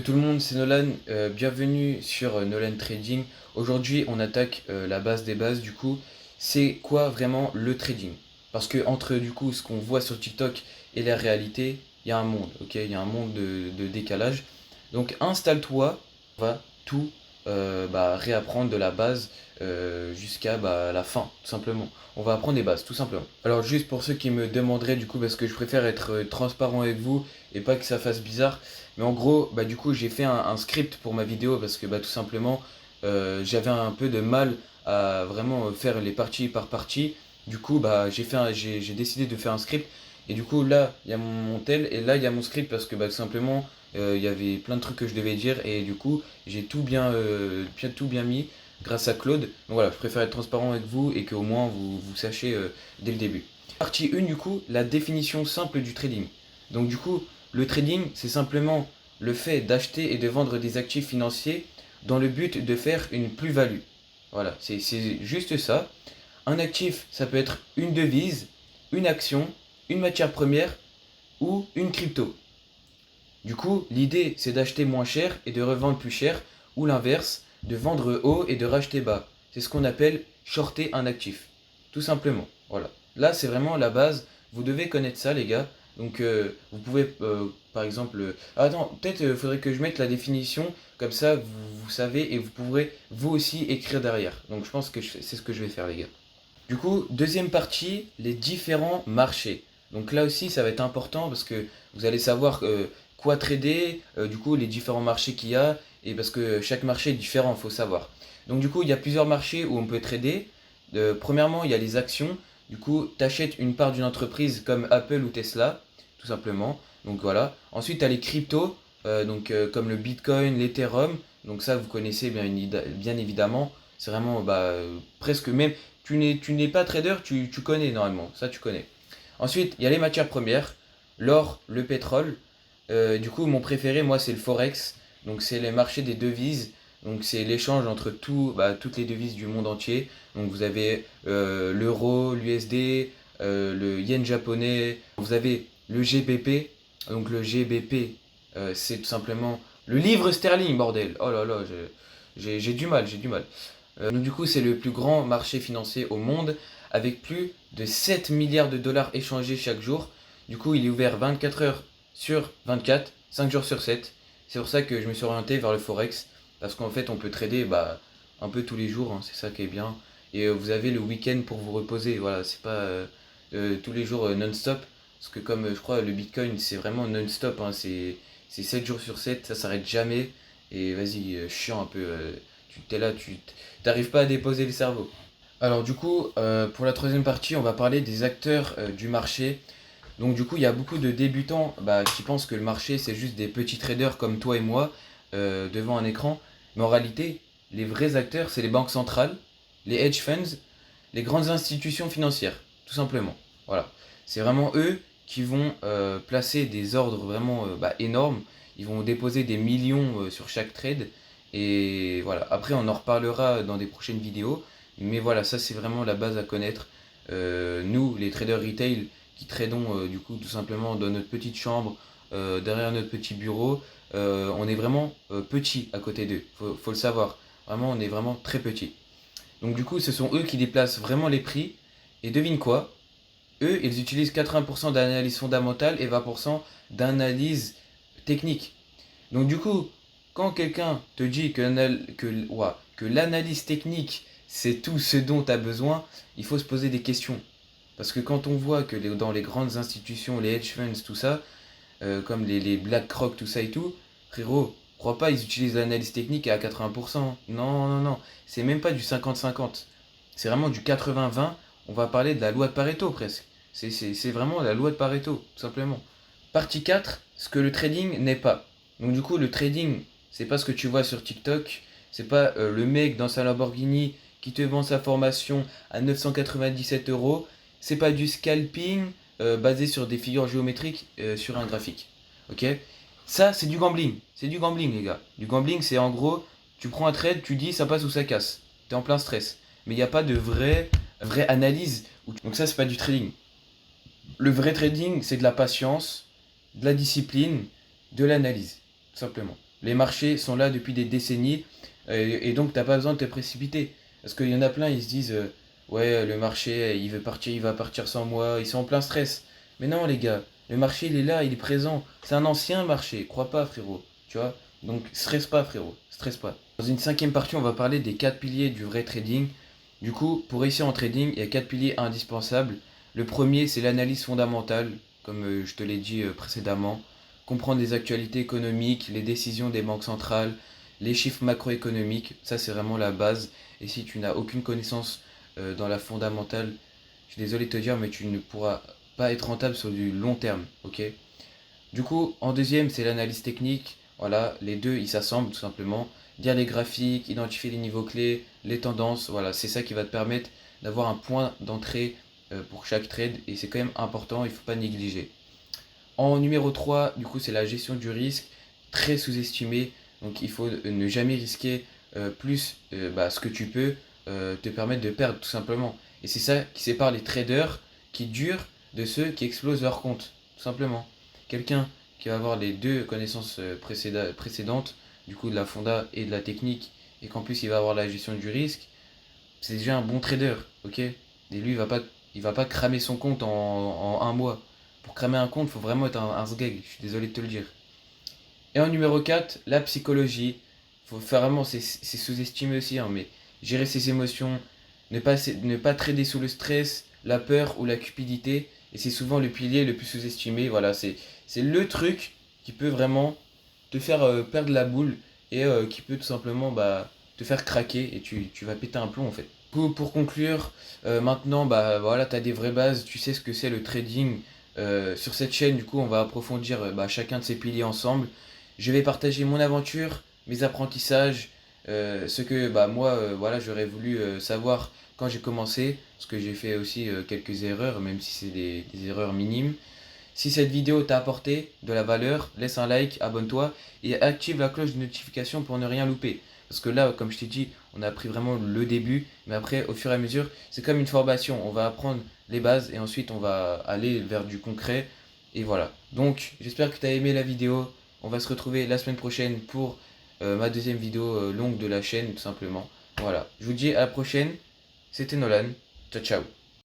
Tout le monde, c'est Nolan, bienvenue sur Nolan Trading. Aujourd'hui, on attaque la base des bases. Du coup, c'est quoi vraiment le trading? Parce que entre du coup ce qu'on voit sur TikTok et la réalité, il y a un monde, ok? Il y a un monde de décalage. Donc installe-toi, on va tout réapprendre de la base jusqu'à la fin, tout simplement. On va apprendre des bases, tout simplement. Alors juste pour ceux qui me demanderaient du coup, parce que je préfère être transparent avec vous et pas que ça fasse bizarre. Mais en gros, du coup, j'ai fait un script pour ma vidéo parce que tout simplement, j'avais un peu de mal à vraiment faire les parties par partie. Du coup, j'ai décidé de faire un script. Et du coup, là, il y a mon tel et là, il y a mon script parce que tout simplement, il y avait plein de trucs que je devais dire. Et du coup, j'ai tout bien mis grâce à Claude. Donc voilà, je préfère être transparent avec vous et qu'au moins vous sachiez dès le début. Partie 1, du coup, la définition simple du trading. Donc du coup, le trading, c'est simplement le fait d'acheter et de vendre des actifs financiers dans le but de faire une plus-value. Voilà, c'est juste ça. Un actif, ça peut être une devise, une action, une matière première ou une crypto. Du coup, l'idée, c'est d'acheter moins cher et de revendre plus cher, ou l'inverse, de vendre haut et de racheter bas. C'est ce qu'on appelle shorter un actif. Tout simplement. Voilà. Là, c'est vraiment la base. Vous devez connaître ça, les gars. Donc, vous pouvez, par exemple... attends, peut-être faudrait que je mette la définition. Comme ça, vous savez et vous pourrez, vous aussi, écrire derrière. Donc, je pense que c'est ce que je vais faire, les gars. Du coup, deuxième partie, les différents marchés. Donc là aussi, ça va être important parce que vous allez savoir quoi trader, du coup, les différents marchés qu'il y a, et parce que chaque marché est différent, il faut savoir. Donc du coup, il y a plusieurs marchés où on peut trader. Premièrement, il y a les actions. Du coup, tu achètes une part d'une entreprise comme Apple ou Tesla, tout simplement. Donc voilà. Ensuite, tu as les cryptos, comme le Bitcoin, l'Ethereum. Donc ça, vous connaissez bien évidemment. C'est vraiment presque même tu n'es pas trader, tu connais normalement, ça tu connais. Ensuite, il y a les matières premières, l'or, le pétrole. Du coup, mon préféré, moi, c'est le Forex. Donc, c'est les marchés des devises. Donc, c'est l'échange entre toutes les devises du monde entier. Donc, vous avez l'euro, l'USD, le yen japonais. Vous avez le GBP. Donc, le GBP, c'est tout simplement le livre sterling, bordel. Oh là là, j'ai du mal, j'ai du mal. Donc du coup, c'est le plus grand marché financier au monde, avec plus de 7 milliards de dollars échangés chaque jour. Du coup, il est ouvert 24 heures sur 24, 5 jours sur 7. C'est pour ça que je me suis orienté vers le Forex, parce qu'en fait, on peut trader un peu tous les jours, hein, c'est ça qui est bien. Et vous avez le week-end pour vous reposer, voilà, c'est pas tous les jours non-stop, parce que comme je crois, le Bitcoin, c'est vraiment non-stop, hein, c'est 7 jours sur 7, ça s'arrête jamais. Et vas-y, chiant un peu, tu t'es là, tu t'arrives pas à déposer le cerveau. Alors du coup, pour la troisième partie, on va parler des acteurs du marché. Donc du coup, il y a beaucoup de débutants qui pensent que le marché, c'est juste des petits traders comme toi et moi devant un écran. Mais en réalité, les vrais acteurs, c'est les banques centrales, les hedge funds, les grandes institutions financières, tout simplement. Voilà. C'est vraiment eux qui vont placer des ordres vraiment énormes. Ils vont déposer des millions sur chaque trade. Et voilà. Après, on en reparlera dans des prochaines vidéos. Mais voilà, ça c'est vraiment la base à connaître. Nous, les traders retail, qui tradons du coup tout simplement dans notre petite chambre, derrière notre petit bureau, on est vraiment petit à côté d'eux. Faut le savoir. Vraiment, on est vraiment très petit. Donc du coup, ce sont eux qui déplacent vraiment les prix. Et devine quoi? Eux, ils utilisent 80% d'analyse fondamentale et 20% d'analyse technique. Donc du coup, quand quelqu'un te dit que l'analyse technique, c'est tout ce dont tu as besoin, il faut se poser des questions. Parce que quand on voit que dans les grandes institutions, les hedge funds, tout ça, comme les BlackRock, tout ça et tout, frérot, crois pas, ils utilisent l'analyse technique à 80%. Non, non, non, c'est même pas du 50-50. C'est vraiment du 80-20. On va parler de la loi de Pareto presque. C'est vraiment la loi de Pareto, tout simplement. Partie 4, ce que le trading n'est pas. Donc du coup, le trading, c'est pas ce que tu vois sur TikTok. C'est pas le mec dans sa Lamborghini qui te vend sa formation à 997 euros. C'est pas du scalping basé sur des figures géométriques sur un graphique. Ok? Ça, c'est du gambling. C'est du gambling, les gars. Du gambling, c'est en gros, tu prends un trade, tu dis ça passe ou ça casse. T'es en plein stress. Mais il n'y a pas de vraie analyse. Donc ça, c'est pas du trading. Le vrai trading, c'est de la patience, de la discipline, de l'analyse. Tout simplement. Les marchés sont là depuis des décennies et donc t'as pas besoin de te précipiter. Parce qu'il y en a plein, ils se disent ouais, le marché il veut partir, il va partir sans moi, ils sont en plein stress. Mais non, les gars, le marché il est là, il est présent. C'est un ancien marché, crois pas, frérot. Tu vois? Donc stresse pas, frérot, stresse pas. Dans une cinquième partie, on va parler des 4 piliers du vrai trading. Du coup, pour réussir en trading, il y a 4 piliers indispensables. Le premier, c'est l'analyse fondamentale, comme je te l'ai dit précédemment. Comprendre les actualités économiques, les décisions des banques centrales, les chiffres macroéconomiques, ça c'est vraiment la base. Et si tu n'as aucune connaissance dans la fondamentale, je suis désolé de te dire, mais tu ne pourras pas être rentable sur du long terme, ok? Du coup, en deuxième, c'est l'analyse technique. Voilà, les deux, ils s'assemblent tout simplement. Lire les graphiques, identifier les niveaux clés, les tendances. Voilà, c'est ça qui va te permettre d'avoir un point d'entrée pour chaque trade. Et c'est quand même important, il ne faut pas négliger. En numéro 3, du coup, c'est la gestion du risque, très sous-estimé. Donc, il faut ne jamais risquer plus ce que tu peux te permettre de perdre, tout simplement. Et c'est ça qui sépare les traders qui durent de ceux qui explosent leur compte, tout simplement. Quelqu'un qui va avoir les deux connaissances précédentes, du coup de la fonda et de la technique, et qu'en plus il va avoir la gestion du risque, c'est déjà un bon trader, ok? Et lui, il va pas cramer son compte en un mois. Pour cramer un compte, il faut vraiment être un sgeg, je suis désolé de te le dire. Et en numéro 4, la psychologie. Faut faire vraiment, c'est sous-estimé aussi, hein, mais gérer ses émotions, ne pas trader sous le stress, la peur ou la cupidité. Et c'est souvent le pilier le plus sous-estimé. Voilà, c'est le truc qui peut vraiment te faire perdre la boule et qui peut tout simplement te faire craquer et tu vas péter un plomb en fait. Pour conclure, maintenant, voilà, tu as des vraies bases, tu sais ce que c'est le trading. Sur cette chaîne, du coup, on va approfondir chacun de ces piliers ensemble. Je vais partager mon aventure, mes apprentissages, ce que moi, voilà, j'aurais voulu savoir quand j'ai commencé, parce que j'ai fait aussi quelques erreurs, même si c'est des erreurs minimes. Si cette vidéo t'a apporté de la valeur, laisse un like, abonne-toi et active la cloche de notification pour ne rien louper. Parce que là, comme je t'ai dit, on a appris vraiment le début, mais après, au fur et à mesure, c'est comme une formation. On va apprendre les bases et ensuite on va aller vers du concret. Et voilà. Donc, j'espère que tu as aimé la vidéo. On va se retrouver la semaine prochaine pour ma deuxième vidéo longue de la chaîne, tout simplement. Voilà. Je vous dis à la prochaine. C'était Nolan. Ciao, ciao.